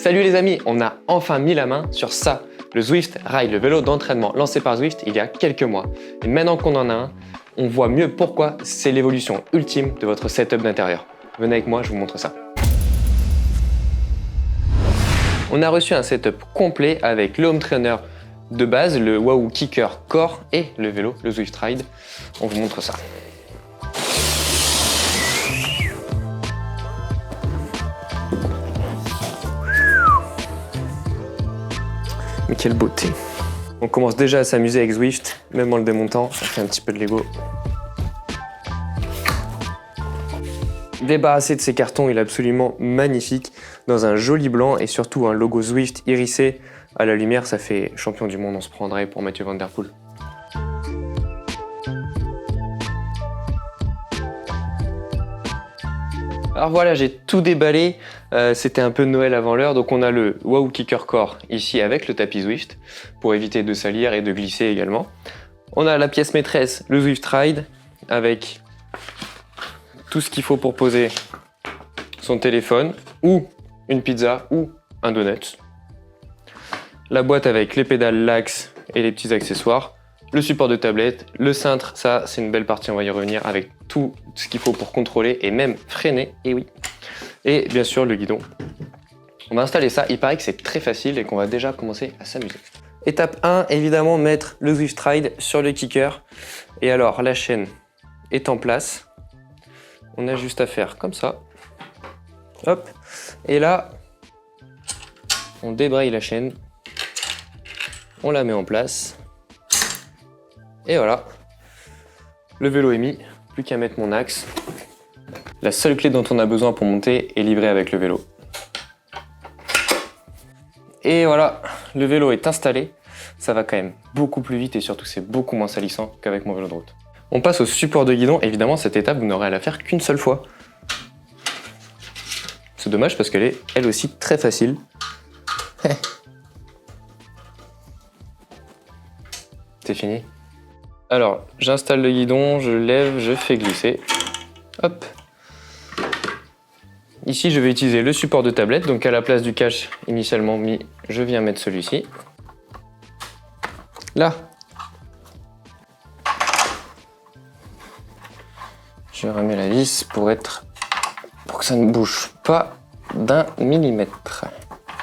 Salut les amis, on a enfin mis la main sur ça, le Zwift Ride, le vélo d'entraînement lancé par Zwift il y a quelques mois. Et maintenant qu'on en a un, on voit mieux pourquoi c'est l'évolution ultime de votre setup d'intérieur. Venez avec moi, je vous montre ça. On a reçu un setup complet avec le home trainer de base, le Wahoo Kicker Core et le vélo, le Zwift Ride. On vous montre ça. Mais quelle beauté! On commence déjà à s'amuser avec Zwift, même en le démontant, ça fait un petit peu de Lego. Débarrassé de ces cartons, il est absolument magnifique, dans un joli blanc et surtout un logo Zwift irisé à la lumière, ça fait champion du monde, on se prendrait pour Mathieu Van Der Poel. Alors voilà, j'ai tout déballé, c'était un peu Noël avant l'heure, donc on a le Wahoo Kicker Core ici avec le tapis Zwift, pour éviter de salir et de glisser également. On a la pièce maîtresse, le Zwift Ride, avec tout ce qu'il faut pour poser son téléphone, ou une pizza, ou un donut. La boîte avec les pédales, l'axe et les petits accessoires. Le support de tablette, le cintre, ça c'est une belle partie, on va y revenir, avec tout ce qu'il faut pour contrôler et même freiner, et oui. Et bien sûr le guidon. On va installer ça, il paraît que c'est très facile et qu'on va déjà commencer à s'amuser. Étape 1, évidemment mettre le Zwift Ride sur le kicker. Et alors la chaîne est en place, on a juste à faire comme ça. Hop, et là, on débraye la chaîne, on la met en place. Et voilà, le vélo est mis, plus qu'à mettre mon axe. La seule clé dont on a besoin pour monter est livrée avec le vélo. Et voilà, le vélo est installé. Ça va quand même beaucoup plus vite et surtout c'est beaucoup moins salissant qu'avec mon vélo de route. On passe au support de guidon. Évidemment, cette étape, vous n'aurez à la faire qu'une seule fois. C'est dommage parce qu'elle est elle aussi très facile. C'est fini. Alors, j'installe le guidon, je lève, je fais glisser. Hop. Ici, je vais utiliser le support de tablette. Donc, à la place du cache initialement mis, je viens mettre celui-ci. Là. Je remets la vis pour que ça ne bouge pas d'un millimètre.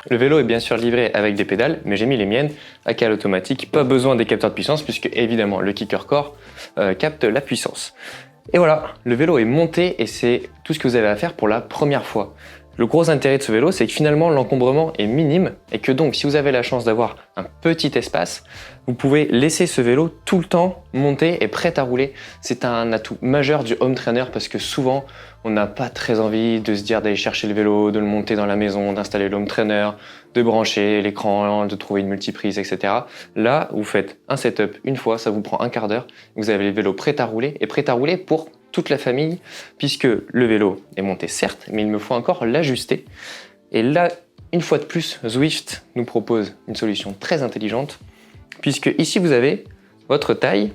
Le vélo est bien sûr livré avec des pédales, mais j'ai mis les miennes à cale automatique. Pas besoin des capteurs de puissance puisque évidemment le Kicker Core capte la puissance. Et voilà, le vélo est monté et c'est tout ce que vous avez à faire pour la première fois. Le gros intérêt de ce vélo, c'est que finalement l'encombrement est minime et que donc si vous avez la chance d'avoir un petit espace, vous pouvez laisser ce vélo tout le temps monter et prêt à rouler. C'est un atout majeur du home trainer parce que souvent on n'a pas très envie de se dire d'aller chercher le vélo, de le monter dans la maison, d'installer le home trainer, de brancher l'écran, de trouver une multiprise, etc. Là, vous faites un setup une fois, ça vous prend un quart d'heure, vous avez le vélo prêt à rouler et prêt à rouler pour toute la famille, puisque le vélo est monté certes, mais il me faut encore l'ajuster. Et là, une fois de plus, Zwift nous propose une solution très intelligente, puisque ici vous avez votre taille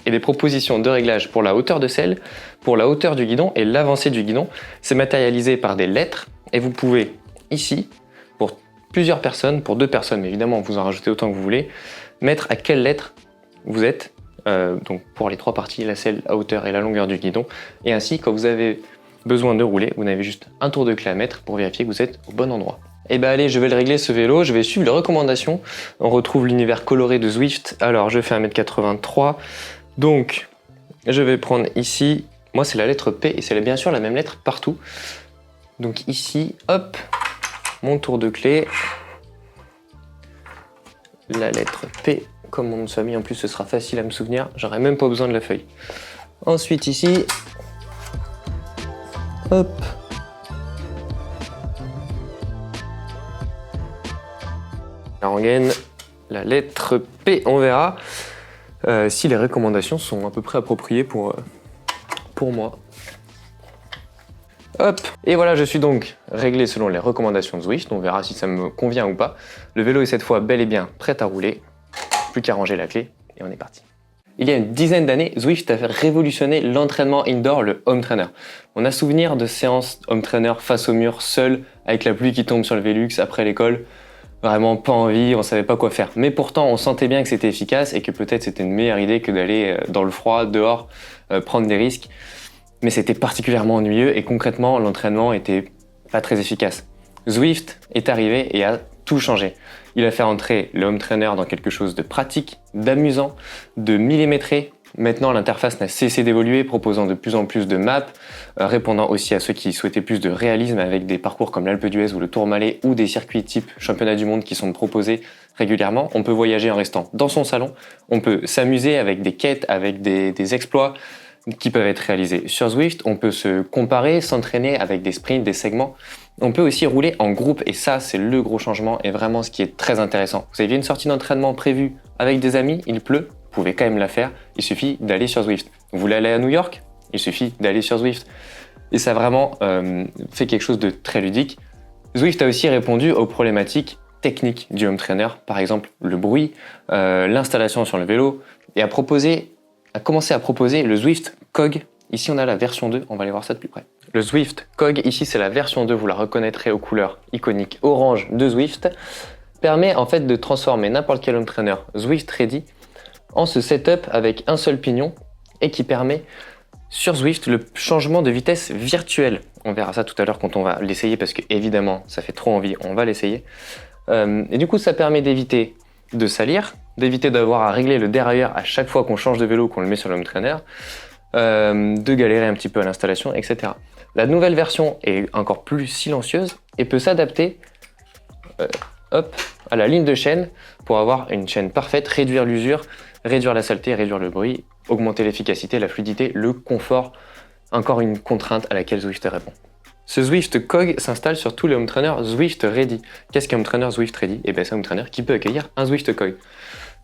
et des propositions de réglage pour la hauteur de selle, pour la hauteur du guidon et l'avancée du guidon. C'est matérialisé par des lettres et vous pouvez ici, pour plusieurs personnes, pour 2 personnes, mais évidemment vous en rajoutez autant que vous voulez, mettre à quelle lettre vous êtes. Donc pour les 3 parties, la selle, la hauteur et la longueur du guidon. Et ainsi, quand vous avez besoin de rouler, vous n'avez juste un tour de clé à mettre pour vérifier que vous êtes au bon endroit. Et bah allez, je vais le régler ce vélo, je vais suivre les recommandations. On retrouve l'univers coloré de Zwift. Alors je fais 1m83, donc je vais prendre ici, moi c'est la lettre P et c'est bien sûr la même lettre partout. Donc ici, hop, mon tour de clé, la lettre P. Comme mon nom de famille, en plus ce sera facile à me souvenir, j'aurai même pas besoin de la feuille. Ensuite ici, hop. La rengaine, la lettre P, on verra si les recommandations sont à peu près appropriées pour moi. Hop, et voilà, je suis donc réglé selon les recommandations de Zwift, on verra si ça me convient ou pas. Le vélo est cette fois bel et bien prêt à rouler. Plus qu'à ranger la clé et on est parti. Il y a une dizaine d'années, Zwift a révolutionné l'entraînement indoor, le home trainer. On a souvenir de séances home trainer face au mur, seul, avec la pluie qui tombe sur le Velux après l'école. Vraiment pas envie, on savait pas quoi faire. Mais pourtant, on sentait bien que c'était efficace et que peut-être c'était une meilleure idée que d'aller dans le froid, dehors, prendre des risques. Mais c'était particulièrement ennuyeux et concrètement, l'entraînement était pas très efficace. Zwift est arrivé et a tout changé. Il a fait entrer le home trainer dans quelque chose de pratique, d'amusant, de millimétré. Maintenant, l'interface n'a cessé d'évoluer, proposant de plus en plus de maps, répondant aussi à ceux qui souhaitaient plus de réalisme avec des parcours comme l'Alpe d'Huez ou le Tourmalet ou des circuits type championnat du monde qui sont proposés régulièrement. On peut voyager en restant dans son salon, on peut s'amuser avec des quêtes, avec des exploits qui peuvent être réalisés sur Zwift, on peut se comparer, s'entraîner avec des sprints, des segments. On peut aussi rouler en groupe et ça, c'est le gros changement et vraiment ce qui est très intéressant. Vous avez une sortie d'entraînement prévue avec des amis, il pleut, vous pouvez quand même la faire, il suffit d'aller sur Zwift. Vous voulez aller à New York? Il suffit d'aller sur Zwift. Et ça a vraiment fait quelque chose de très ludique. Zwift a aussi répondu aux problématiques techniques du home trainer, par exemple le bruit, l'installation sur le vélo, et a commencé à proposer le Zwift Cog. Ici, on a la version 2, on va aller voir ça de plus près. Le Zwift Cog, ici, c'est la version 2, vous la reconnaîtrez aux couleurs iconiques orange de Zwift, permet en fait de transformer n'importe quel home trainer Zwift Ready en ce setup avec un seul pignon et qui permet sur Zwift le changement de vitesse virtuelle. On verra ça tout à l'heure quand on va l'essayer parce que évidemment, ça fait trop envie, on va l'essayer. Et du coup, ça permet d'éviter de salir, d'éviter d'avoir à régler le dérailleur à chaque fois qu'on change de vélo, qu'on le met sur le home trainer, de galérer un petit peu à l'installation, etc. La nouvelle version est encore plus silencieuse et peut s'adapter à la ligne de chaîne pour avoir une chaîne parfaite, réduire l'usure, réduire la saleté, réduire le bruit, augmenter l'efficacité, la fluidité, le confort, encore une contrainte à laquelle Zwift répond. Ce Zwift Cog s'installe sur tous les home trainers Zwift Ready. Qu'est-ce qu'un home trainer Zwift Ready? Eh bien, c'est un home trainer qui peut accueillir un Zwift Cog.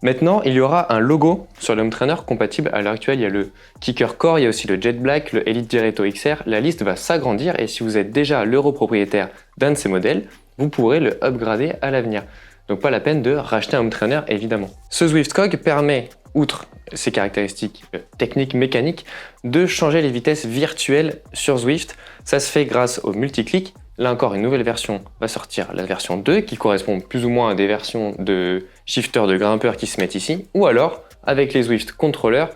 Maintenant, il y aura un logo sur le home trainer compatible. À l'heure actuelle, il y a le Kicker Core, il y a aussi le Jet Black, le Elite Diretto XR. La liste va s'agrandir et si vous êtes déjà l'euro-propriétaire d'un de ces modèles, vous pourrez le upgrader à l'avenir. Donc pas la peine de racheter un home trainer, évidemment. Ce Zwift Cog permet, outre ses caractéristiques techniques, mécaniques, de changer les vitesses virtuelles sur Zwift. Ça se fait grâce au multiclick. Là encore, une nouvelle version va sortir, la version 2, qui correspond plus ou moins à des versions de shifters de grimpeurs qui se mettent ici, ou alors avec les Zwift contrôleurs,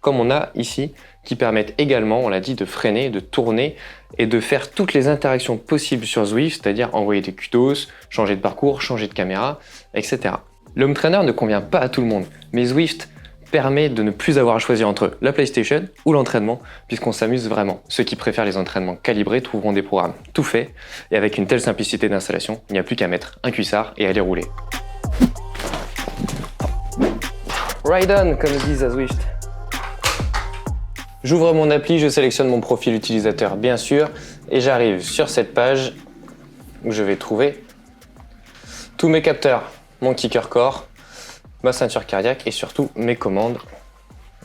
comme on a ici, qui permettent également, on l'a dit, de freiner, de tourner et de faire toutes les interactions possibles sur Zwift, c'est-à-dire envoyer des kudos, changer de parcours, changer de caméra, etc. Le home trainer ne convient pas à tout le monde, mais Zwift permet de ne plus avoir à choisir entre la PlayStation ou l'entraînement, puisqu'on s'amuse vraiment. Ceux qui préfèrent les entraînements calibrés trouveront des programmes tout faits, et avec une telle simplicité d'installation, il n'y a plus qu'à mettre un cuissard et aller rouler. Ride on, comme ils disent à Zwift. J'ouvre mon appli, je sélectionne mon profil utilisateur, bien sûr, et j'arrive sur cette page où je vais trouver tous mes capteurs, mon Kicker Core, ma ceinture cardiaque et surtout mes commandes,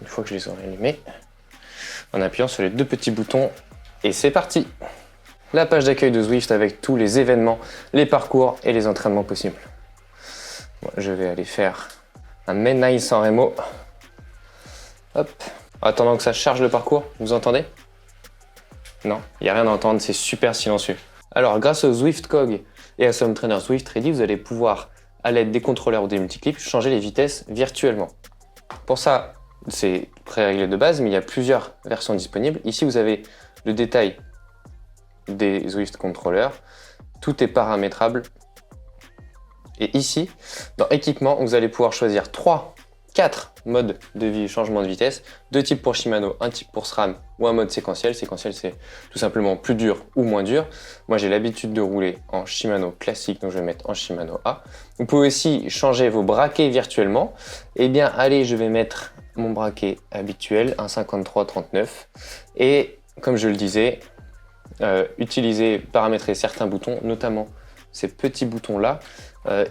une fois que je les aurai allumées, en appuyant sur les deux petits boutons et c'est parti. La page d'accueil de Zwift avec tous les événements, les parcours et les entraînements possibles. Bon, je vais aller faire un Menai San Remo. Hop. En attendant que ça charge le parcours, vous entendez? Non, il n'y a rien à entendre, c'est super silencieux. Alors grâce au Zwift Cog et à ce home trainer Zwift Ready, vous allez pouvoir, à l'aide des contrôleurs ou des multiclips, changer les vitesses virtuellement. Pour ça, c'est pré-réglé de base, mais il y a plusieurs versions disponibles. Ici, vous avez le détail des Zwift contrôleurs. Tout est paramétrable. Et ici, dans équipement, vous allez pouvoir choisir 4 modes de changement de vitesse, 2 types pour Shimano, un type pour SRAM ou un mode séquentiel. Séquentiel, c'est tout simplement plus dur ou moins dur. Moi, j'ai l'habitude de rouler en Shimano classique, donc je vais mettre en Shimano A. Vous pouvez aussi changer vos braquets virtuellement. Eh bien, allez, je vais mettre mon braquet habituel, un 53-39. Et comme je le disais, paramétrer certains boutons, notamment ces petits boutons-là.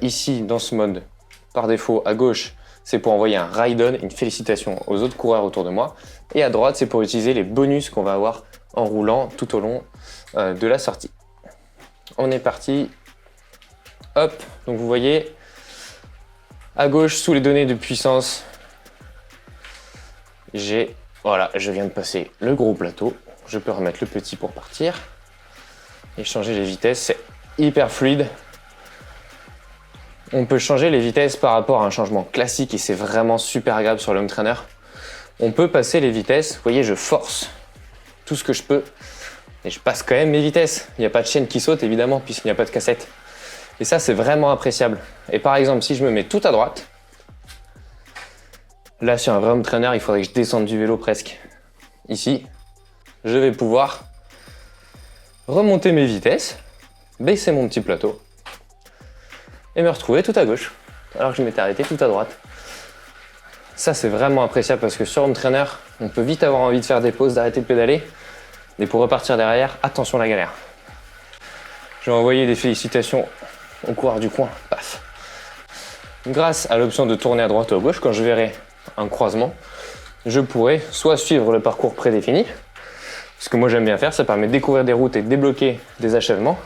Ici, dans ce mode, par défaut, à gauche, c'est pour envoyer un ride-on, une félicitation aux autres coureurs autour de moi. Et à droite, c'est pour utiliser les bonus qu'on va avoir en roulant tout au long de la sortie. On est parti. Hop, donc vous voyez, à gauche, sous les données de puissance, Voilà, je viens de passer le gros plateau. Je peux remettre le petit pour partir et changer les vitesses. C'est hyper fluide. On peut changer les vitesses par rapport à un changement classique et c'est vraiment super agréable sur le home trainer. On peut passer les vitesses. Vous voyez, je force tout ce que je peux et je passe quand même mes vitesses. Il n'y a pas de chaîne qui saute évidemment puisqu'il n'y a pas de cassette. Et ça, c'est vraiment appréciable. Et par exemple, si je me mets tout à droite, là sur un vrai home trainer, il faudrait que je descende du vélo presque. Ici, je vais pouvoir remonter mes vitesses, baisser mon petit plateau et me retrouver tout à gauche, alors que je m'étais arrêté tout à droite. Ça, c'est vraiment appréciable parce que sur home trainer, on peut vite avoir envie de faire des pauses, d'arrêter de pédaler. Et pour repartir derrière, attention à la galère. Je vais envoyer des félicitations au coureur du coin. Paf. Grâce à l'option de tourner à droite ou à gauche, quand je verrai un croisement, je pourrai soit suivre le parcours prédéfini, ce que moi j'aime bien faire, ça permet de découvrir des routes et de débloquer des achèvements,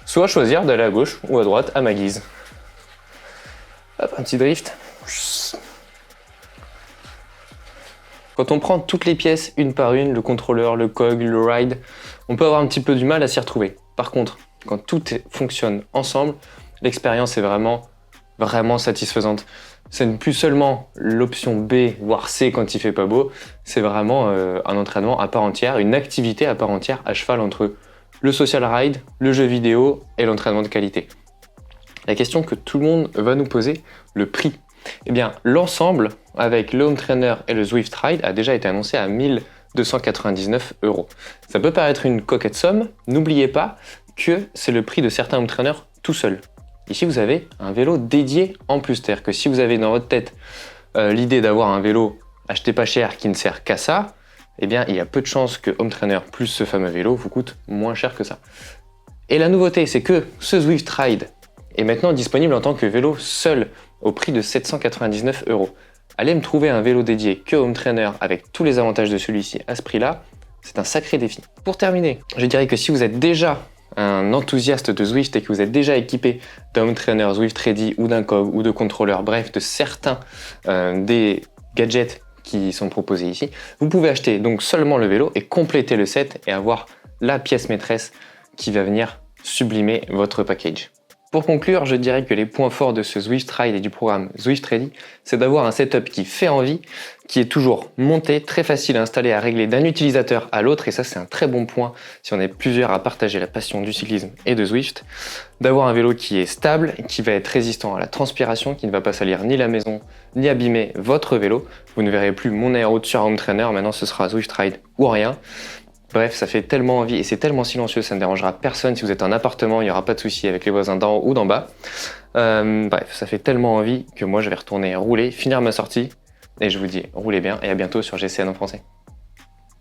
soit choisir d'aller à gauche ou à droite à ma guise. Hop, un petit drift. Quand on prend toutes les pièces une par une, le contrôleur, le cog, le ride, on peut avoir un petit peu du mal à s'y retrouver. Par contre, quand tout fonctionne ensemble, l'expérience est vraiment satisfaisante. Ce n'est plus seulement l'option B, voire C quand il fait pas beau, c'est vraiment un entraînement à part entière, une activité à part entière à cheval entre le social ride, le jeu vidéo et l'entraînement de qualité. La question que tout le monde va nous poser, le prix. Eh bien, l'ensemble avec le home trainer et le Zwift Ride a déjà été annoncé à 1 299 €. Ça peut paraître une coquette somme, n'oubliez pas que c'est le prix de certains home trainers tout seul. Ici, vous avez un vélo dédié en plus. C'est-à-dire que si vous avez dans votre tête l'idée d'avoir un vélo acheté pas cher qui ne sert qu'à ça, eh bien, il y a peu de chances que home trainer plus ce fameux vélo vous coûte moins cher que ça. Et la nouveauté, c'est que ce Zwift Ride est maintenant disponible en tant que vélo seul au prix de 799 €. Aller me trouver un vélo dédié que home trainer avec tous les avantages de celui-ci à ce prix-là, c'est un sacré défi. Pour terminer, je dirais que si vous êtes déjà un enthousiaste de Zwift et que vous êtes déjà équipé d'un home trainer Zwift Ready ou d'un cog ou de contrôleur, bref, de certains des gadgets qui sont proposés ici, vous pouvez acheter donc seulement le vélo et compléter le set et avoir la pièce maîtresse qui va venir sublimer votre package. Pour conclure, je dirais que les points forts de ce Zwift Ride et du programme Zwift Ready, c'est d'avoir un setup qui fait envie, qui est toujours monté, très facile à installer, à régler d'un utilisateur à l'autre, et ça c'est un très bon point si on est plusieurs à partager la passion du cyclisme et de Zwift. D'avoir un vélo qui est stable, qui va être résistant à la transpiration, qui ne va pas salir ni la maison, ni abîmer votre vélo. Vous ne verrez plus mon aéro sur home trainer, maintenant ce sera Zwift Ride ou rien. Bref, ça fait tellement envie et c'est tellement silencieux, ça ne dérangera personne. Si vous êtes en appartement, il n'y aura pas de souci avec les voisins d'en haut ou d'en bas. Bref, ça fait tellement envie que moi je vais retourner rouler, finir ma sortie. Et je vous dis, roulez bien et à bientôt sur GCN en français.